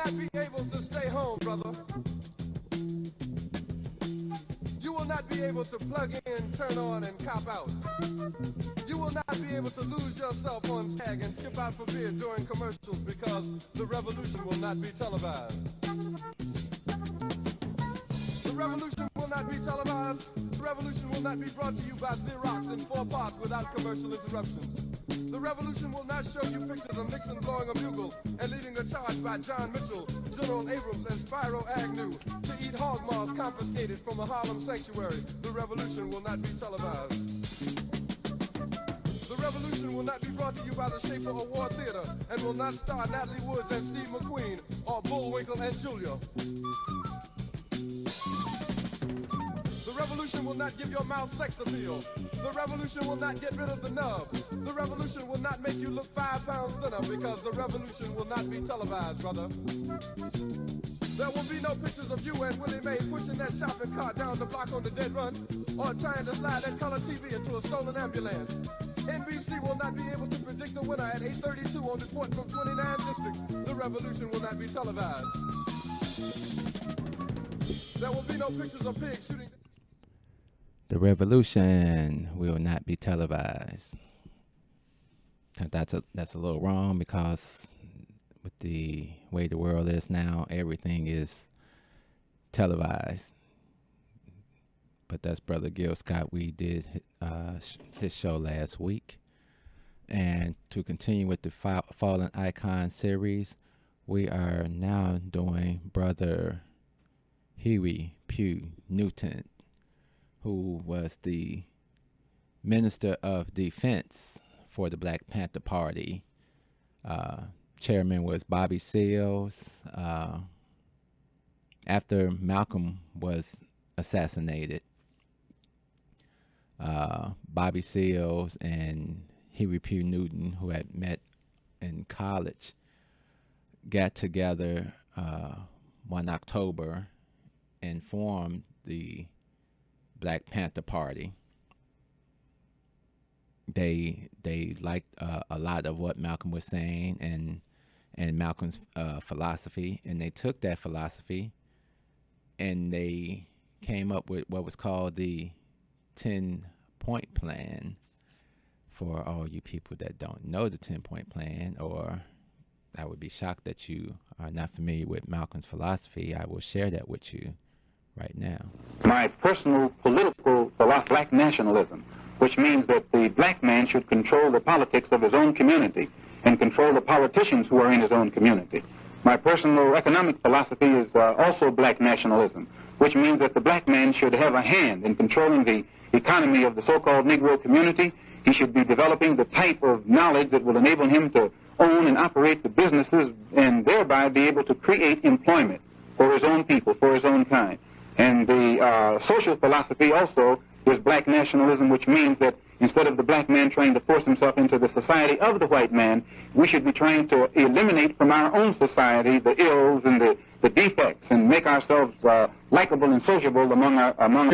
not be able to stay home, brother. You will not be able to plug in, turn on, and cop out. You will not be able to lose yourself on SAG and skip out for beer during commercials because the revolution will not be televised. The revolution will not be televised. The revolution will not be brought to you by Xerox in 4 parts without commercial interruptions. The revolution will not show you pictures of Nixon blowing a bugle and leading a charge by John Mitchell, General Abrams, and Spyro Agnew to eat hog maws confiscated from a Harlem sanctuary. The revolution will not be televised. The revolution will not be brought to you by the Schaefer Award Theater and will not star Natalie Woods and Steve McQueen or Bullwinkle and Julia. The revolution will not give your mouth sex appeal. The revolution will not get rid of the nubs. The revolution will not make you look 5 pounds thinner because the revolution will not be televised, brother. There will be no pictures of you and Willie Mae pushing that shopping cart down the block on the dead run or trying to slide that color TV into a stolen ambulance. NBC will not be able to predict the winner at 8:32 on report from 29 districts. The revolution will not be televised. There will be no pictures of pigs shooting. The revolution will not be televised. That's a little wrong because with the way the world is now, everything is televised. But that's Brother Gil Scott. We did his show last week. And to continue with the Fallen Icon series, we are now doing Brother Huey Newton, who was the Minister of Defense for the Black Panther Party. Chairman was Bobby Seals. After Malcolm was assassinated, Bobby Seals and Huey Newton, who had met in college, got together one October and formed the Black Panther Party. They liked a lot of what Malcolm was saying and Malcolm's philosophy, and they took that philosophy and they came up with what was called the 10-point plan. For all you people that don't know the 10-point plan, or I would be shocked that you are not familiar with Malcolm's philosophy, I will share that with you right now. My personal political philosophy, black nationalism, which means that the black man should control the politics of his own community and control the politicians who are in his own community. My personal economic philosophy is also black nationalism, which means that the black man should have a hand in controlling the economy of the so-called Negro community. He should be developing the type of knowledge that will enable him to own and operate the businesses and thereby be able to create employment for his own people, for his own kind. And the social philosophy also is black nationalism, which means that instead of the black man trying to force himself into the society of the white man, we should be trying to eliminate from our own society the ills and the defects and make ourselves likable and sociable among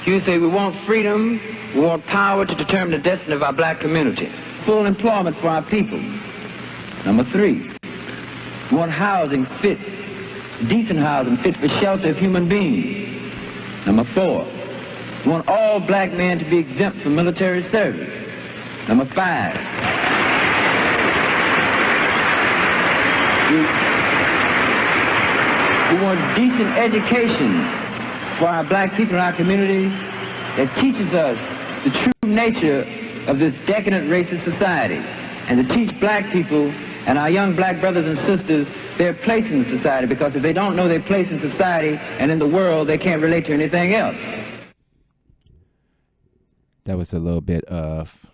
You say we want freedom, we want power to determine the destiny of our black community, full employment for our people. Number 3, we want housing fit, decent housing fit for shelter of human beings. Number 4, we want all black men to be exempt from military service. Number 5, we want decent education for our black people in our community that teaches us the true nature of this decadent racist society, and to teach black people and our young black brothers and sisters their place in society, because if they don't know their place in society and in the world, they can't relate to anything else. That was a little bit of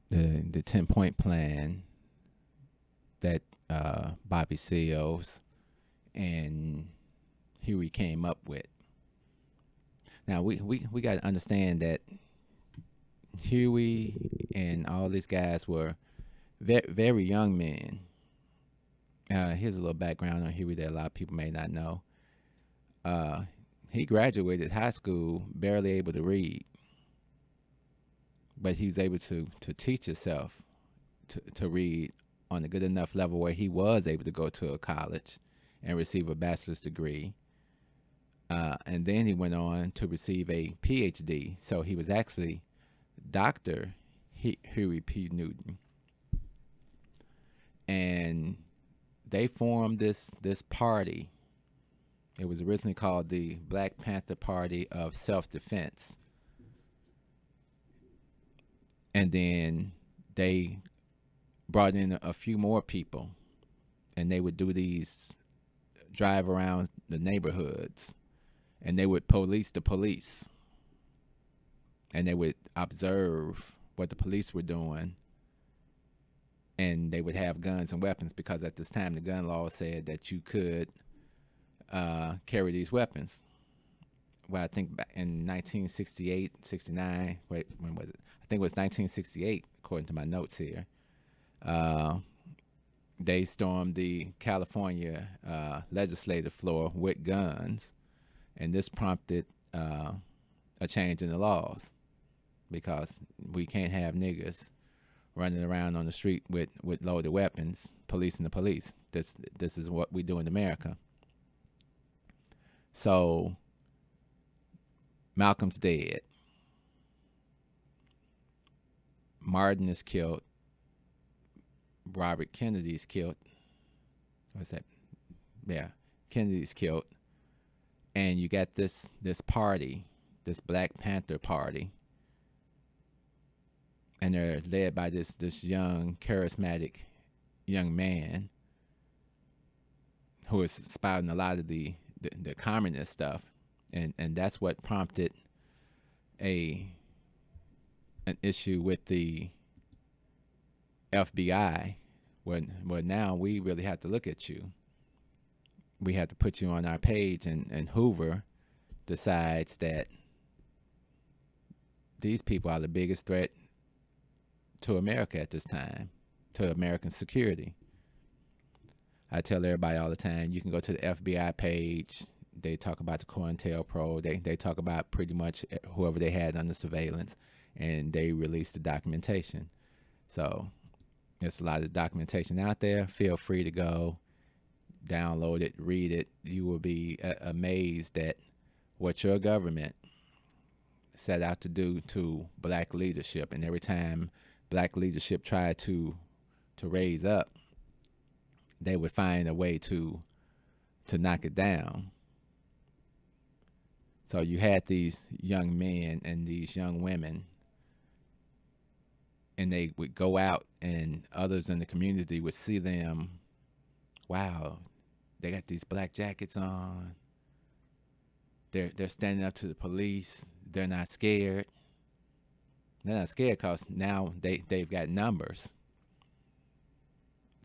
the 10-point plan that Bobby Seals and Huey came up with. Now we got to understand that Huey and all these guys were very, very young men. Here's a little background on Huey that a lot of people may not know. He graduated high school barely able to read, but he was able to teach himself to read on a good enough level where he was able to go to a college and receive a bachelor's degree. And then he went on to receive a PhD. So he was actually Dr. Huey P. Newton. And they formed this party. It was originally called the Black Panther Party of Self-Defense. And then they brought in a few more people, and they would do these drive around the neighborhoods, and they would police the police, and they would observe what the police were doing, and they would have guns and weapons, because at this time the gun law said that you could carry these weapons. Well, I think back in 1968, 69, wait, when was it? I think it was 1968, according to my notes here. They stormed the California legislative floor with guns, and this prompted a change in the laws, because we can't have niggas running around on the street with loaded weapons, policing the police. This is what we do in America. So Malcolm's dead. Martin is killed. Robert Kennedy's killed. What's that? Yeah, Kennedy's killed. And you got this party, this Black Panther Party, and they're led by this young, charismatic young man who is spouting a lot of the communist stuff, and that's what prompted an issue with the FBI, where now we really have to look at you. We have to put you on our page, and Hoover decides that these people are the biggest threat to America at this time, to American security. I tell everybody all the time, you can go to the FBI page. They talk about the COINTELPRO. They talk about pretty much whoever they had under surveillance, and they release the documentation. So there's a lot of documentation out there. Feel free to go download it, read it. You will be amazed at what your government set out to do to black leadership. And every time black leadership tried to raise up, they would find a way to knock it down. So you had these young men and these young women, and they would go out, and others in the community would see them. Wow, they got these black jackets on. They're standing up to the police. They're not scared. They're not scared because now they've got numbers.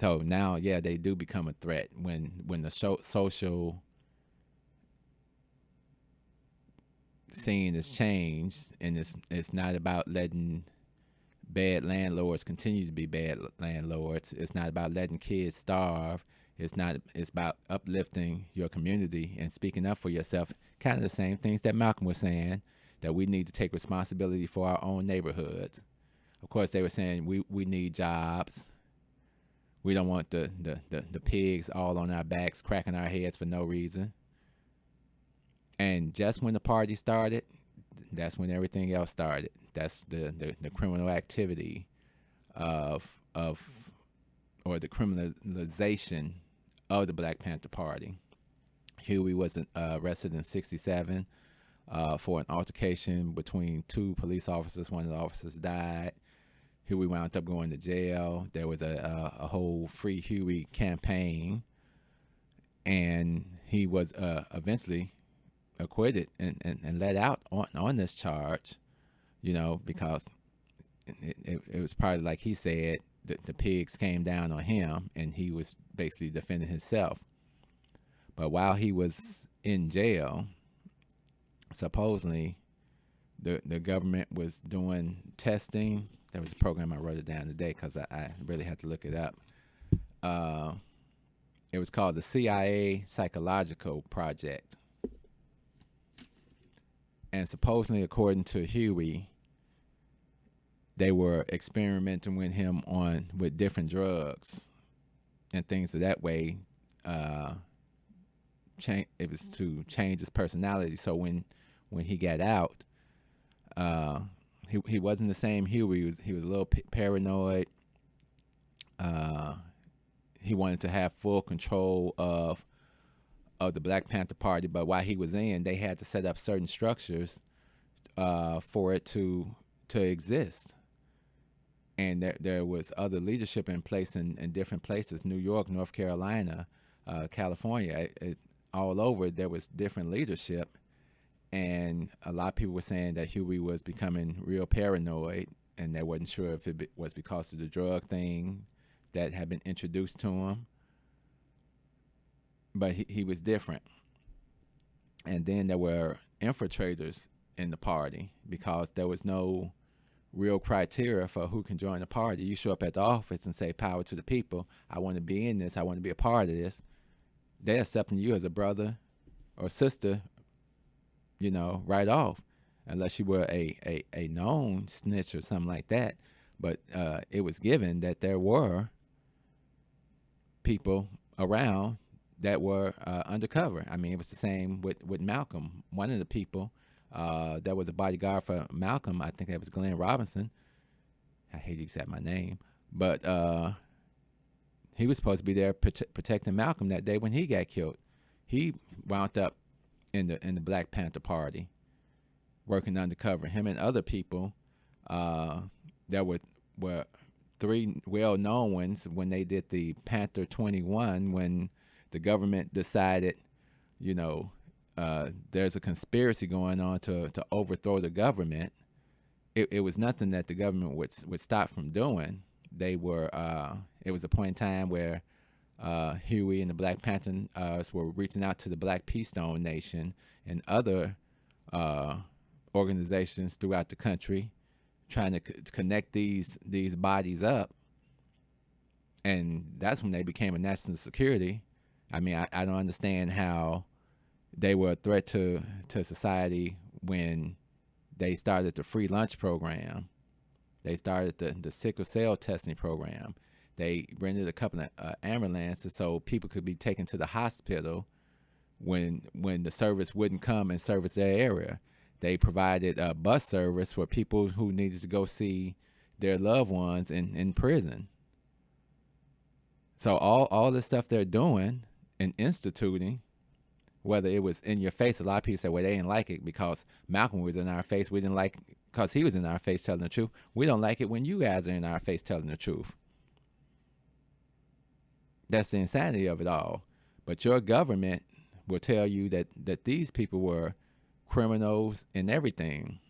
So now, yeah, they do become a threat when the social scene is changed, and it's not about letting bad landlords continue to be bad landlords. It's not about letting kids starve. It's about uplifting your community and speaking up for yourself. Kind of the same things that Malcolm was saying, that we need to take responsibility for our own neighborhoods. Of course, they were saying we need jobs. We don't want the pigs all on our backs, cracking our heads for no reason. And just when the party started, that's when everything else started. That's the criminal activity or the criminalization of the Black Panther Party. Huey was arrested in '67 for an altercation between two police officers. One of the officers died. Huey wound up going to jail. There was a whole Free Huey campaign, and he was eventually acquitted and let out on this charge, because it was probably like he said, the pigs came down on him, and he was basically defending himself. But while he was in jail, supposedly the government was doing testing. There was a program, I wrote it down today because I really had to look it up. It was called the CIA Psychological Project. And supposedly, according to Huey, they were experimenting with him with different drugs and things of that way. It was to change his personality. So when he got out, he wasn't the same Huey. He was a little paranoid. He wanted to have full control of the Black Panther Party, but while he was in, they had to set up certain structures for it to exist. And there was other leadership in place in different places: New York, North Carolina, California, all over. There was different leadership, and a lot of people were saying that Huey was becoming real paranoid, and they wasn't sure if it was because of the drug thing that had been introduced to him. But he was different. And then there were infiltrators in the party, because there was no real criteria for who can join the party. You show up at the office and say, "Power to the people. I want to be in this. I want to be a part of this." They're accepting you as a brother or sister, right off, unless you were a known snitch or something like that. But it was given that there were people around that were undercover. I mean, it was the same with Malcolm. One of the people that was a bodyguard for Malcolm, I think that was Glenn Robinson. I hate to accept my name, but he was supposed to be there protecting Malcolm that day when he got killed. He wound up in the Black Panther Party, working undercover. Him and other people. There were 3 well-known ones when they did the Panther 21, when the government decided, there's a conspiracy going on to overthrow the government. It was nothing that the government would stop from doing. They were. It was a point in time where Huey and the Black Panthers were reaching out to the Black Keystone Nation and other organizations throughout the country, trying to connect these bodies up. And that's when they became a national security. I mean, I don't understand how they were a threat to society when they started the free lunch program. They started the sickle cell testing program. They rented a couple of ambulances so people could be taken to the hospital when the service wouldn't come and service their area. They provided a bus service for people who needed to go see their loved ones in prison. So all this stuff they're doing and instituting, whether it was in your face, a lot of people say, well, they didn't like it because Malcolm was in our face. We didn't like it because he was in our face telling the truth. We don't like it when you guys are in our face telling the truth. That's the insanity of it all. But your government will tell you that these people were criminals and everything.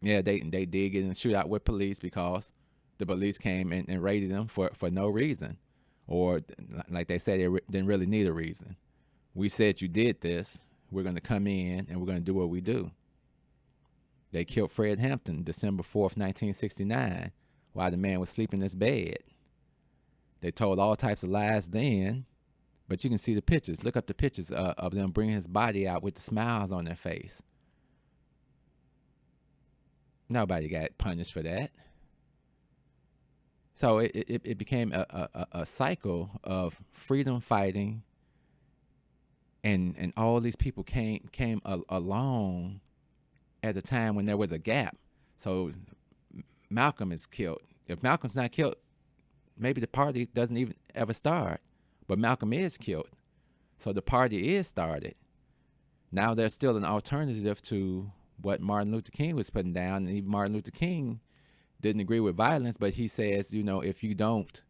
Yeah, they did get in a shootout with police because the police came and raided them for no reason. Or like they said, they didn't really need a reason. We said you did this. We're going to come in and we're going to do what we do. They killed Fred Hampton December 4th, 1969, while the man was sleeping in his bed. They told all types of lies then, but you can see the pictures. Look up the pictures of them bringing his body out with the smiles on their face. Nobody got punished for that. So it became a cycle of freedom fighting, and all these people came along at a time when there was a gap. So Malcolm is killed. If Malcolm's not killed, maybe the party doesn't even ever start. But Malcolm is killed. So the party is started. Now there's still an alternative to what Martin Luther King was putting down. And even Martin Luther King didn't agree with violence, but he says, if you don't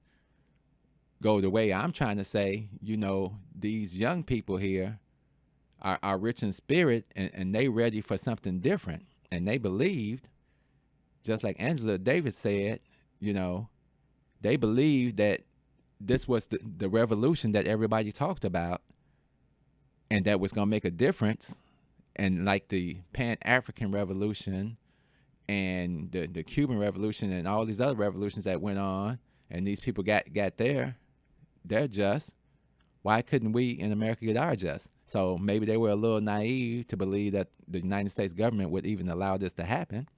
go the way I'm trying to say, these young people here are rich in spirit and they ready for something different. And they believed, just like Angela Davis said, they believed that this was the revolution that everybody talked about and that was going to make a difference. And like the Pan-African Revolution and the Cuban Revolution and all these other revolutions that went on, and these people got their just, why couldn't we in America get our just? So maybe they were a little naive to believe that the United States government would even allow this to happen.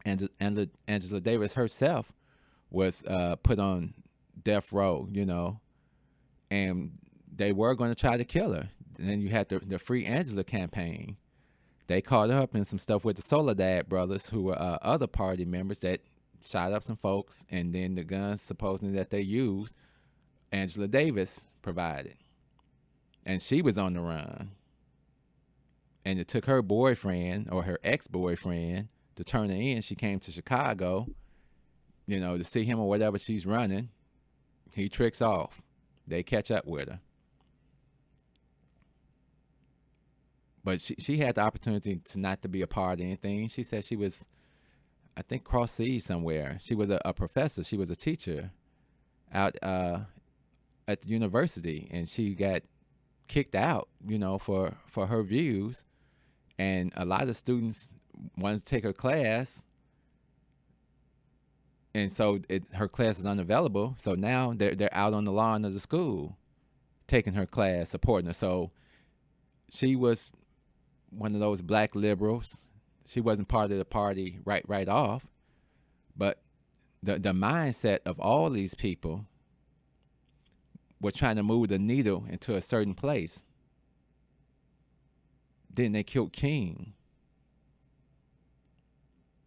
And Angela Davis herself was put on death row, and they were going to try to kill her. And then you had the Free Angela campaign. They caught her up in some stuff with the Soledad brothers, who were other party members that shot up some folks, and then the guns supposedly that they used, Angela Davis provided. And she was on the run. And it took her boyfriend, or her ex-boyfriend, to turn her in. She came to Chicago, to see him or whatever she's running. He tricks off. They catch up with her. But she had the opportunity to not to be a part of anything. She said she was, I think, cross seas somewhere. She was a professor. She was a teacher out at the university, and she got kicked out, for her views. And a lot of students wanted to take her class, and so her class was unavailable. So now they're out on the lawn of the school, taking her class, supporting her. So she was one of those black liberals. She wasn't part of the party right off, but the mindset of all these people were trying to move the needle into a certain place. Then they killed King.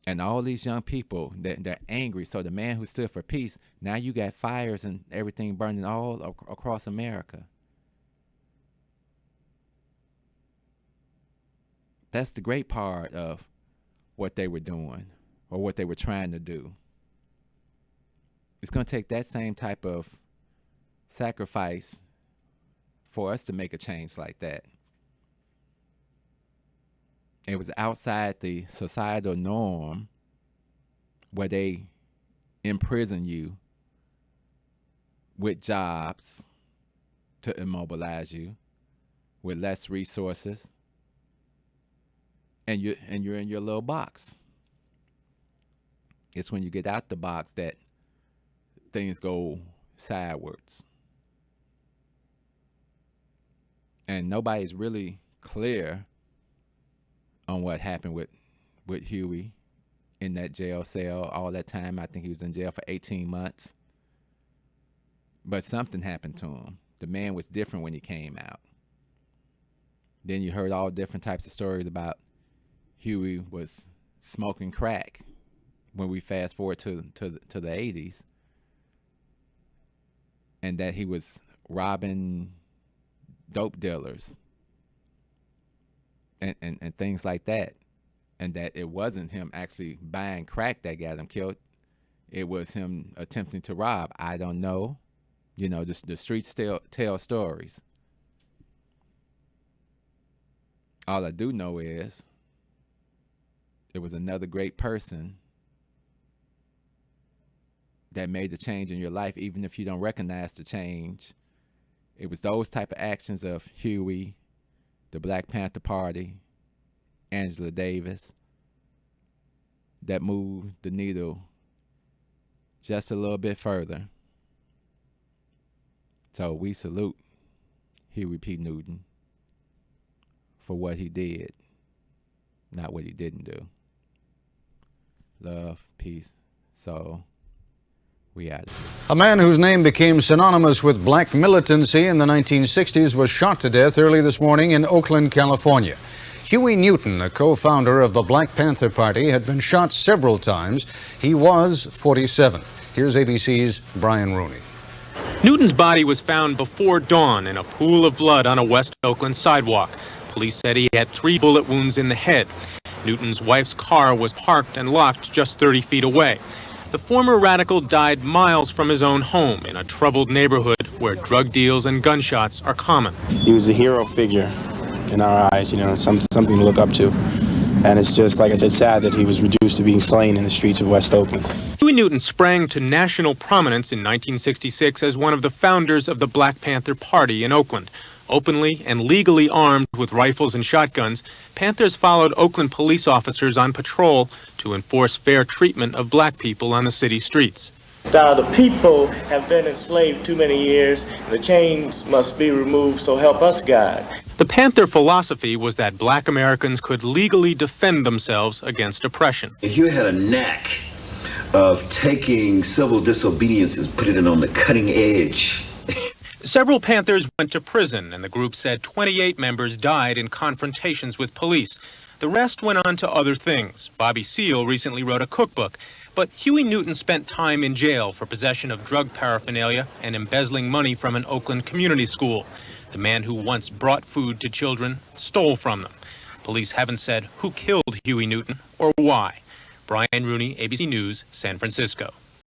And all these young people, they're angry. So the man who stood for peace, now you got fires and everything burning all across America. That's the great part of what they were doing, or what they were trying to do. It's going to take that same type of sacrifice for us to make a change like that. It was outside the societal norm where they imprison you with jobs to immobilize you, with less resources, and you're in your little box. It's when you get out the box that things go sideways. And nobody's really clear on what happened with Huey in that jail cell all that time. I think he was in jail for 18 months. But something happened to him. The man was different when he came out. Then you heard all different types of stories about Huey was smoking crack when we fast forward to the 80s. And that he was robbing dope dealers and things like that. And that it wasn't him actually buying crack that got him killed. It was him attempting to rob. I don't know. The streets still tell stories. All I do know is it was another great person that made the change in your life, even if you don't recognize the change. It was those type of actions of Huey, the Black Panther Party, Angela Davis, that moved the needle just a little bit further. So we salute Huey P. Newton for what he did, not what he didn't do. Love, peace, soul. We out. A man whose name became synonymous with black militancy in the 1960s was shot to death early this morning in Oakland, California. Huey Newton, a co-founder of the Black Panther Party, had been shot several times. He was 47. Here's ABC's Brian Rooney. Newton's body was found before dawn in a pool of blood on a West Oakland sidewalk. Police said he had 3 bullet wounds in the head. Newton's wife's car was parked and locked just 30 feet away. The former radical died miles from his own home in a troubled neighborhood where drug deals and gunshots are common. He was a hero figure in our eyes, something to look up to. And it's just, like I said, sad that he was reduced to being slain in the streets of West Oakland. Huey Newton sprang to national prominence in 1966 as one of the founders of the Black Panther Party in Oakland. Openly and legally armed with rifles and shotguns, Panthers followed Oakland police officers on patrol to enforce fair treatment of black people on the city streets. The people have been enslaved too many years. The chains must be removed, so help us God. The Panther philosophy was that black Americans could legally defend themselves against oppression. Huey had a knack of taking civil disobedience and putting it on the cutting edge. Several Panthers went to prison, and the group said 28 members died in confrontations with police. The rest went on to other things. Bobby Seale recently wrote a cookbook. But Huey Newton spent time in jail for possession of drug paraphernalia and embezzling money from an Oakland community school. The man who once brought food to children stole from them. Police haven't said who killed Huey Newton or why. Brian Rooney, ABC News, San Francisco.